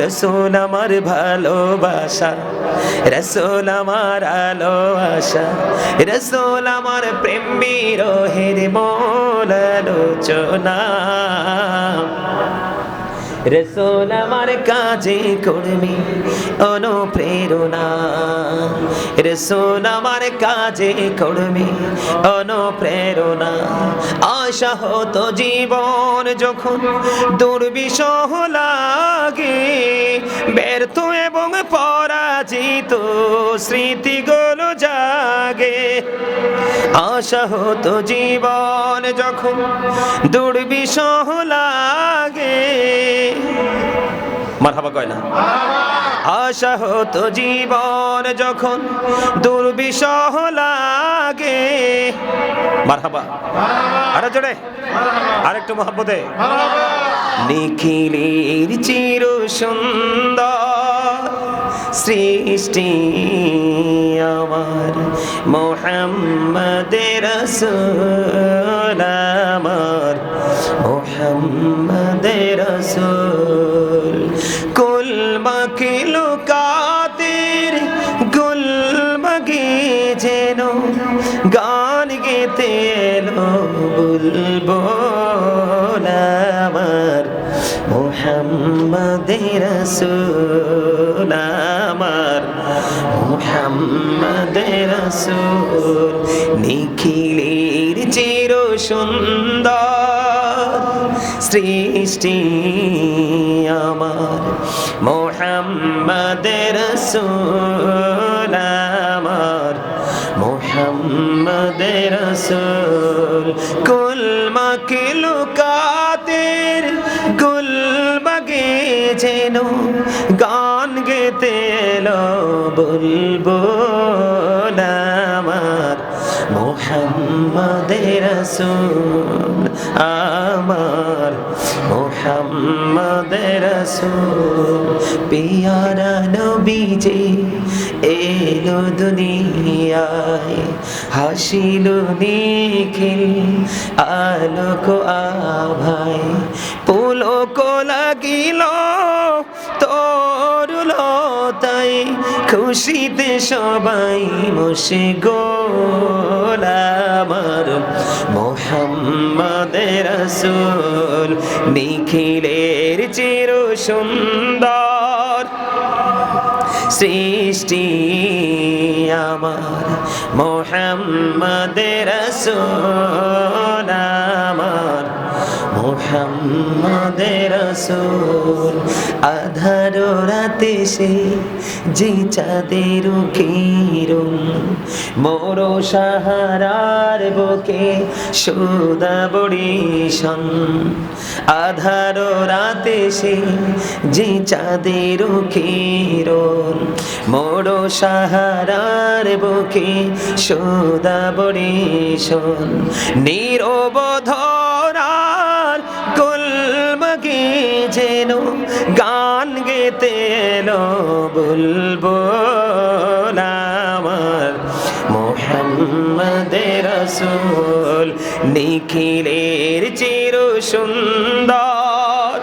রসুল আমার ভালোবাসা, রসুল আমার আলো আশা, রসুল আমার প্রেম বিরহের মূল আলোচনা। রসুল আমার কাজে কর্মী অনুপ্রেরণা, রসুল আমার কাজে কর্মী অনুপ্রেরণা। আশা হতো জীবন যখন দুর্বিষহ লাগে, ব্যর্থ এবং পরাজিত স্মৃতিগুলো জাগে। আশা হতো জীবন যখন দুর্বিষহ লাগে, মারহাবা কয় না? আশা হতো জীবন যখন দুর্বিষহ লাগে, মারহাবা আরে জোরে আরেকটু মহব্বতে। নিখিলের চির সুন্দর সৃষ্টি আমার মুহাম্মদের রাসূল, আমার মুহাম্মদের রাসূল। কুল মাখলুকাতের গুলমগে যেন গান গেতে এলো বুলবুল, আমার মুহাম্মদের রাসূল, আমার মুহাম্মদের রাসূল। নিখিলের চির সুন্দর সৃষ্টি আমার মুহাম্মদের রাসূল, আমার মুহাম্মদের রাসূল। কুল মাখলুকাতের গুলমগে যেন গান গেতে এলো বুলবুল, আমার মুহাম্মদের রাসূল, আমার মুহাম্মদের রাসূল। পিয়ারা নবীজি এলো দুনিয়ায়, হাসিল নিখিল আলোক আভায়। পুলক লাগিল তরুলতায়, খুশিতে সবাই মশগুল, আমার মুহাম্মদের রাসূল। নিখিলের চির সুন্দর সৃষ্টি আমার মুহাম্মদের রাসূল, আমার মুহাম্মদের রাসূল। আধার রাতে সে যে চাঁদের কিরণ, মোর সাহারার বুকে সুদা বরিশন। আধার রাতে সে যে চাঁদের কিরণ, মোর সাহারার বুকে সুদা বরিশন। নীরব ধরার গুলমগে যেন গান গেতে এলো বুলবুল, আমার মুহাম্মদের রাসূল। নিখিলের চির সুন্দর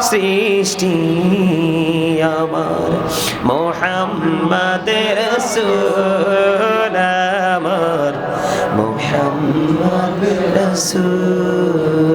সৃষ্টি আমার মুহাম্মদের রাসূল, আমার মুহাম্মদের রাসূল।